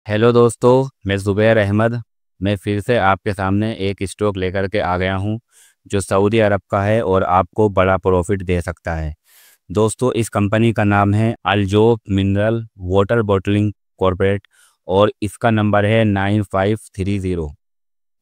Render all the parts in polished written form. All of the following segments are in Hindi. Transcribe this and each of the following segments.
हेलो दोस्तों, मैं ज़ुबैर अहमद। मैं फिर से आपके सामने एक स्टॉक लेकर के आ गया हूं जो सऊदी अरब का है और आपको बड़ा प्रॉफिट दे सकता है। दोस्तों, इस कंपनी का नाम है अलजोफ मिनरल वाटर बॉटलिंग कॉरपोरेट और इसका नंबर है 9530।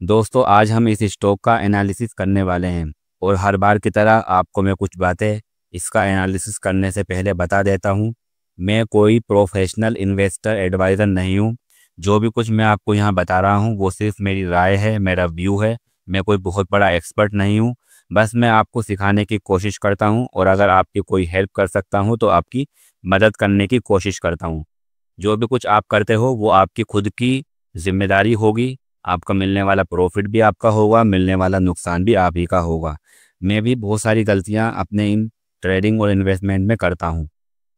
दोस्तों, आज हम इस स्टॉक का एनालिसिस करने वाले हैं और हर बार की तरह आपको मैं कुछ बातें इसका एनालिसिस करने से पहले बता देता हूं। मैं कोई प्रोफेशनल इन्वेस्टर एडवाइज़र नहीं हूं। जो भी कुछ मैं आपको यहाँ बता रहा हूँ वो सिर्फ मेरी राय है, मेरा व्यू है। मैं कोई बहुत बड़ा एक्सपर्ट नहीं हूँ। बस मैं आपको सिखाने की कोशिश करता हूँ और अगर आपकी कोई हेल्प कर सकता हूँ तो आपकी मदद करने की कोशिश करता हूँ। जो भी कुछ आप करते हो वो आपकी खुद की जिम्मेदारी होगी। आपका मिलने वाला प्रॉफिट भी आपका होगा, मिलने वाला नुकसान भी आप ही का होगा। मैं भी बहुत सारी गलतियाँ अपने इन ट्रेडिंग और इन्वेस्टमेंट में करता हूँ।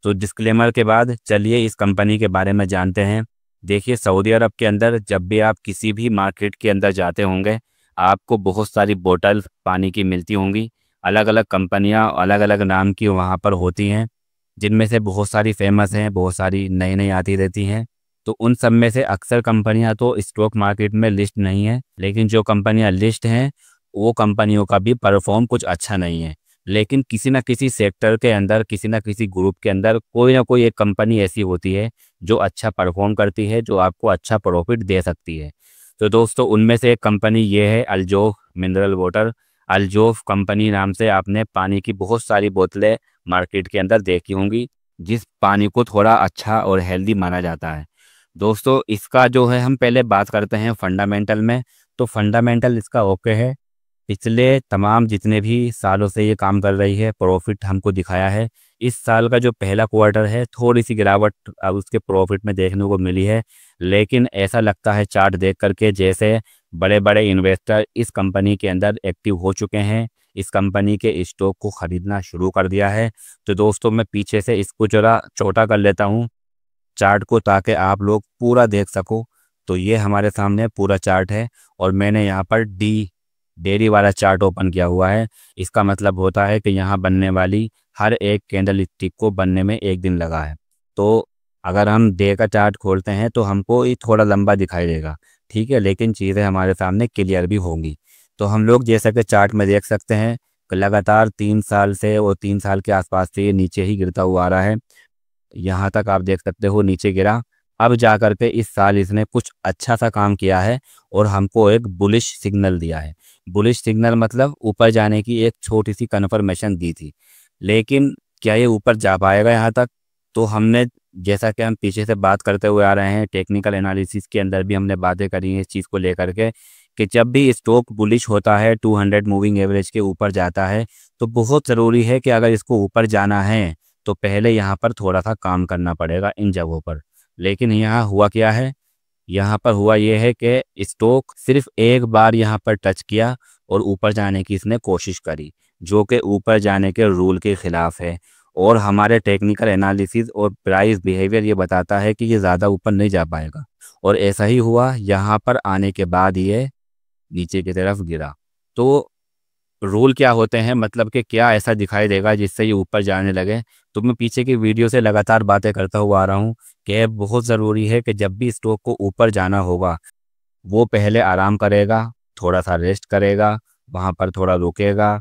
तो डिस्क्लेमर के बाद चलिए इस कंपनी के बारे में जानते हैं। देखिए, सऊदी अरब के अंदर जब भी आप किसी भी मार्केट के अंदर जाते होंगे आपको बहुत सारी बोतल पानी की मिलती होंगी। अलग अलग कंपनियां अलग अलग नाम की वहां पर होती हैं, जिनमें से बहुत सारी फेमस हैं, बहुत सारी नई नई आती रहती हैं। तो उन सब में से अक्सर कंपनियां तो स्टॉक मार्केट में लिस्ट नहीं है, लेकिन जो कंपनियां लिस्ट हैं वो कंपनियों का भी परफॉर्म कुछ अच्छा नहीं है। लेकिन किसी न किसी सेक्टर के अंदर, किसी न किसी ग्रुप के अंदर कोई ना कोई एक कंपनी ऐसी होती है जो अच्छा परफॉर्म करती है, जो आपको अच्छा प्रॉफिट दे सकती है। तो दोस्तों, उनमें से एक कंपनी ये है अलजोफ मिनरल वाटर। अलजोफ कंपनी नाम से आपने पानी की बहुत सारी बोतलें मार्केट के अंदर देखी होंगी, जिस पानी को थोड़ा अच्छा और हेल्दी माना जाता है। दोस्तों, इसका जो है हम पहले बात करते हैं फंडामेंटल में। तो फंडामेंटल इसका ओके है। पिछले तमाम जितने भी सालों से ये काम कर रही है, प्रॉफिट हमको दिखाया है। इस साल का जो पहला क्वार्टर है थोड़ी सी गिरावट अब उसके प्रॉफिट में देखने को मिली है, लेकिन ऐसा लगता है चार्ट देख करके जैसे बड़े बड़े इन्वेस्टर इस कंपनी के अंदर एक्टिव हो चुके हैं, इस कंपनी के स्टॉक को खरीदना शुरू कर दिया है। तो दोस्तों, मैं पीछे से इसको जरा छोटा कर लेता हूँ चार्ट को, ताकि आप लोग पूरा देख सको। तो ये हमारे सामने पूरा चार्ट है और मैंने यहाँ पर डेरी वाला चार्ट ओपन किया हुआ है। इसका मतलब होता है कि यहाँ बनने वाली हर एक कैंडल स्टिक को बनने में एक दिन लगा है। तो अगर हम डे का चार्ट खोलते हैं तो हमको ये थोड़ा लंबा दिखाई देगा, ठीक है, लेकिन चीज़ें हमारे सामने क्लियर भी होंगी। तो हम लोग जैसा कि चार्ट में देख सकते हैं कि लगातार 3 साल से और 3 साल के आसपास से ये नीचे ही गिरता हुआ आ रहा है। यहाँ तक आप देख सकते हो नीचे गिरा। अब जा कर के इस साल इसने कुछ अच्छा सा काम किया है और हमको एक बुलिश सिग्नल दिया है। बुलिश सिग्नल मतलब ऊपर जाने की एक छोटी सी कन्फर्मेशन दी थी। लेकिन क्या ये ऊपर जा पाएगा यहाँ तक? तो हमने, जैसा कि हम पीछे से बात करते हुए आ रहे हैं, टेक्निकल एनालिसिस के अंदर भी हमने बातें करी हैं इस चीज़ को लेकर के कि जब भी स्टॉक बुलिश होता है, 200 मूविंग एवरेज के ऊपर जाता है, तो बहुत ज़रूरी है कि अगर इसको ऊपर जाना है तो पहले यहाँ पर थोड़ा सा काम करना पड़ेगा इन जगहों पर। लेकिन यहाँ हुआ क्या है? यहाँ पर हुआ ये है कि स्टॉक सिर्फ एक बार यहाँ पर टच किया और ऊपर जाने की इसने कोशिश करी, जो कि ऊपर जाने के रूल के खिलाफ है। और हमारे टेक्निकल एनालिसिस और प्राइस बिहेवियर ये बताता है कि ये ज़्यादा ऊपर नहीं जा पाएगा। और ऐसा ही हुआ, यहाँ पर आने के बाद ये नीचे की तरफ गिरा। तो रूल क्या होते हैं, मतलब कि क्या ऐसा दिखाई देगा जिससे ये ऊपर जाने लगे? तो मैं पीछे की वीडियो से लगातार बातें करता हुआ आ रहा हूँ कि बहुत ज़रूरी है कि जब भी स्टॉक को ऊपर जाना होगा वो पहले आराम करेगा, थोड़ा सा रेस्ट करेगा, वहाँ पर थोड़ा रुकेगा,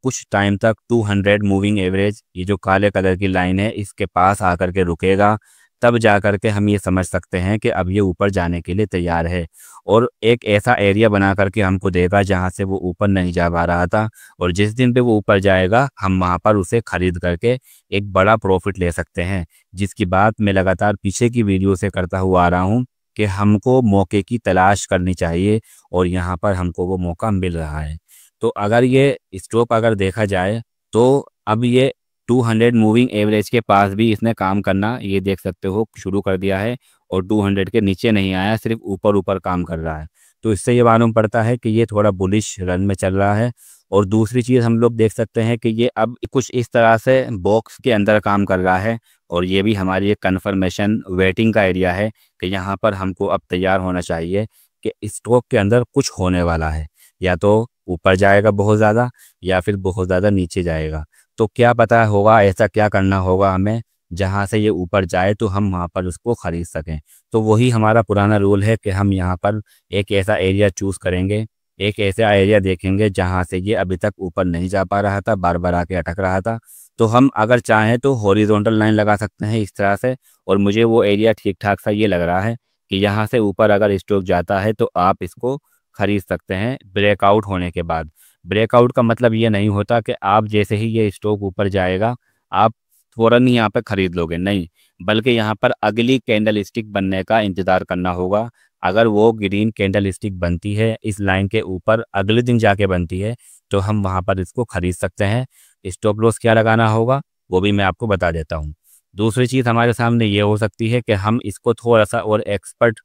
कुछ टाइम तक 200 मूविंग एवरेज, ये जो काले कलर की लाइन है, इसके पास आकर के रुकेगा। तब जा कर के हम ये समझ सकते हैं कि अब ये ऊपर जाने के लिए तैयार है और एक ऐसा एरिया बना करके हमको देगा जहाँ से वो ऊपर नहीं जा पा रहा था। और जिस दिन पे वो ऊपर जाएगा हम वहाँ पर उसे खरीद करके एक बड़ा प्रॉफिट ले सकते हैं, जिसकी बात मैं लगातार पीछे की वीडियो से करता हुआ आ रहा हूँ कि हमको मौके की तलाश करनी चाहिए और यहाँ पर हमको वो मौका मिल रहा है। तो अगर ये स्टॉक अगर देखा जाए तो अब ये 200 मूविंग एवरेज के पास भी इसने काम करना, ये देख सकते हो, शुरू कर दिया है और 200 के नीचे नहीं आया, सिर्फ ऊपर ऊपर काम कर रहा है। तो इससे ये मालूम पड़ता है कि ये थोड़ा बुलिश रन में चल रहा है। और दूसरी चीज़ हम लोग देख सकते हैं कि ये अब कुछ इस तरह से बॉक्स के अंदर काम कर रहा है और ये भी हमारी एक कन्फर्मेशन वेटिंग का एरिया है कि यहाँ पर हमको अब तैयार होना चाहिए कि स्टॉक के अंदर कुछ होने वाला है, या तो ऊपर जाएगा बहुत ज़्यादा या फिर बहुत ज़्यादा नीचे जाएगा। तो क्या पता होगा, ऐसा क्या करना होगा हमें जहाँ से ये ऊपर जाए तो हम वहाँ पर उसको ख़रीद सकें। तो वही हमारा पुराना रूल है कि हम यहाँ पर एक ऐसा एरिया चूज़ करेंगे, एक ऐसा एरिया देखेंगे जहाँ से ये अभी तक ऊपर नहीं जा पा रहा था, बार बार आके अटक रहा था। तो हम अगर चाहें तो हॉरिजॉन्टल लाइन लगा सकते हैं इस तरह से, और मुझे वो एरिया ठीक ठाक सा ये लग रहा है कि यहाँ से ऊपर अगर स्टॉक जाता है तो आप इसको खरीद सकते हैं ब्रेकआउट होने के बाद। ब्रेकआउट का मतलब ये नहीं होता कि आप जैसे ही ये स्टॉक ऊपर जाएगा आप फ़ौरन ही यहाँ पर खरीद लोगे, नहीं, बल्कि यहाँ पर अगली कैंडल स्टिक बनने का इंतज़ार करना होगा। अगर वो ग्रीन कैंडल स्टिक बनती है इस लाइन के ऊपर, अगले दिन जाके बनती है, तो हम वहाँ पर इसको खरीद सकते हैं। स्टॉप लॉस क्या लगाना होगा वो भी मैं आपको बता देता हूँ। दूसरी चीज़ हमारे सामने ये हो सकती है कि हम इसको थोड़ा सा और एक्सपर्ट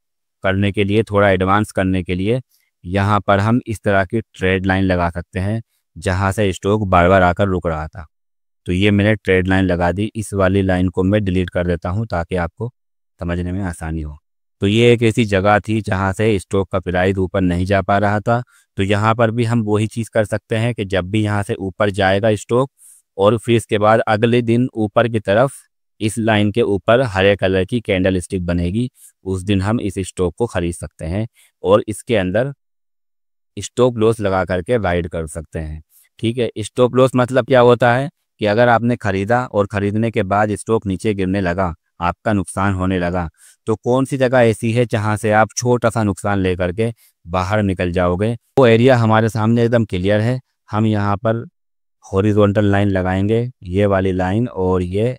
करने के लिए, थोड़ा एडवांस करने के लिए, यहाँ पर हम इस तरह की ट्रेड लाइन लगा सकते हैं जहाँ से स्टॉक बार बार आकर रुक रहा था। तो ये मैंने ट्रेड लाइन लगा दी, इस वाली लाइन को मैं डिलीट कर देता हूँ ताकि आपको समझने में आसानी हो। तो ये एक ऐसी जगह थी जहाँ से स्टॉक का प्राइस ऊपर नहीं जा पा रहा था। तो यहाँ पर भी हम वही चीज़ कर सकते हैं कि जब भी यहाँ से ऊपर जाएगा स्टॉक और फिर इसके बाद अगले दिन ऊपर की तरफ इस लाइन के ऊपर हरे कलर की कैंडल स्टिक बनेगी, उस दिन हम इस स्टॉक को खरीद सकते हैं और इसके अंदर स्टॉप लॉस लगा करके राइड कर सकते हैं। ठीक है, स्टॉप लॉस मतलब क्या होता है कि अगर आपने खरीदा और खरीदने के बाद स्टॉक नीचे गिरने लगा, आपका नुकसान होने लगा, तो कौन सी जगह ऐसी है जहां से आप छोटा सा नुकसान लेकर के बाहर निकल जाओगे। वो एरिया हमारे सामने एकदम क्लियर है। हम यहाँ पर हॉरिजॉन्टल लाइन लगाएंगे, ये वाली लाइन, और ये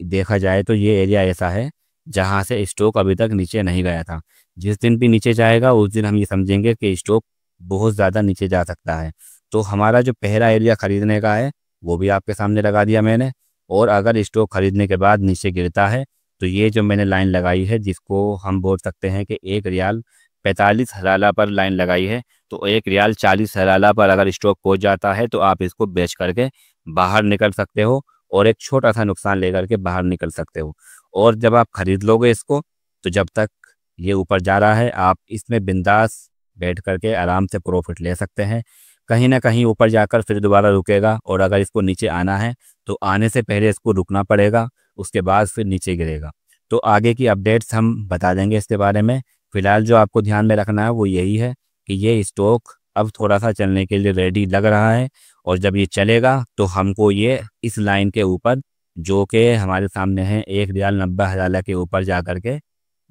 देखा जाए तो ये एरिया ऐसा है जहाँ से स्टॉक अभी तक नीचे नहीं गया था। जिस दिन भी नीचे जाएगा उस दिन हम ये समझेंगे कि स्टॉक बहुत ज़्यादा नीचे जा सकता है। तो हमारा जो पहला एरिया खरीदने का है वो भी आपके सामने लगा दिया मैंने। और अगर स्टॉक खरीदने के बाद नीचे गिरता है तो ये जो मैंने लाइन लगाई है, जिसको हम बोल सकते हैं कि 1 रियाल 45 हलाला पर लाइन लगाई है, तो 1 रियाल 40 हलाला पर अगर स्टॉक पहुंच जाता है तो आप इसको बेच करके बाहर निकल सकते हो और एक छोटा सा नुकसान लेकर के बाहर निकल सकते हो। और जब आप खरीद लोगे इसको, तो जब तक ये ऊपर जा रहा है आप इसमें बिंदास बैठ करके आराम से प्रॉफिट ले सकते हैं। कहीं ना कहीं ऊपर जाकर फिर दोबारा रुकेगा, और अगर इसको नीचे आना है तो आने से पहले इसको रुकना पड़ेगा, उसके बाद फिर नीचे गिरेगा। तो आगे की अपडेट्स हम बता देंगे इसके बारे में। फिलहाल जो आपको ध्यान में रखना है वो यही है कि ये स्टॉक अब थोड़ा सा चलने के लिए रेडी लग रहा है, और जब ये चलेगा तो हमको ये इस लाइन के ऊपर, जो कि हमारे सामने है 1 रियाल 90 हलाला के ऊपर जा करके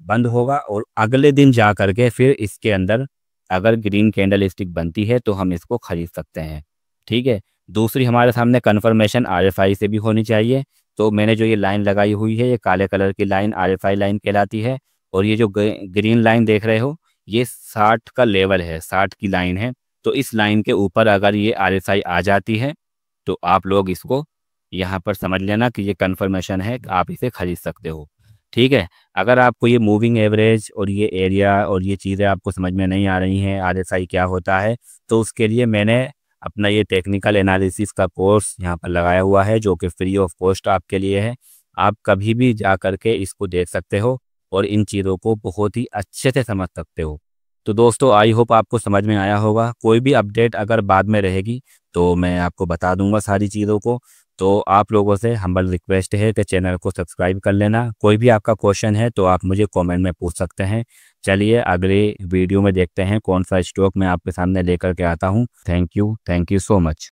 बंद होगा, और अगले दिन जा करके फिर इसके अंदर अगर ग्रीन कैंडल स्टिक बनती है तो हम इसको खरीद सकते हैं। ठीक है, दूसरी हमारे सामने कन्फर्मेशन RFI से भी होनी चाहिए। तो मैंने जो ये लाइन लगाई हुई है, ये काले कलर की लाइन RFI लाइन कहलाती है, और ये जो ग्रीन लाइन देख रहे हो ये 60 का लेवल है, 60 की लाइन है। तो इस लाइन के ऊपर अगर ये RFI आ जाती है तो आप लोग इसको यहाँ पर समझ लेना कि ये कन्फर्मेशन है, आप इसे खरीद सकते हो। ठीक है, अगर आपको ये मूविंग एवरेज और ये एरिया और ये चीज़ें आपको समझ में नहीं आ रही हैं, RSI क्या होता है, तो उसके लिए मैंने अपना ये टेक्निकल एनालिसिस का कोर्स यहाँ पर लगाया हुआ है, जो कि फ्री ऑफ कॉस्ट आपके लिए है। आप कभी भी जा करके इसको देख सकते हो और इन चीज़ों को बहुत ही अच्छे से समझ सकते हो। तो दोस्तों, आई होप आपको समझ में आया होगा। कोई भी अपडेट अगर बाद में रहेगी तो मैं आपको बता दूंगा सारी चीज़ों को। तो आप लोगों से हम्बल रिक्वेस्ट है कि चैनल को सब्सक्राइब कर लेना। कोई भी आपका क्वेश्चन है तो आप मुझे कमेंट में पूछ सकते हैं। चलिए अगले वीडियो में देखते हैं कौन सा स्टॉक मैं आपके सामने लेकर के आता हूँ। Thank you so much.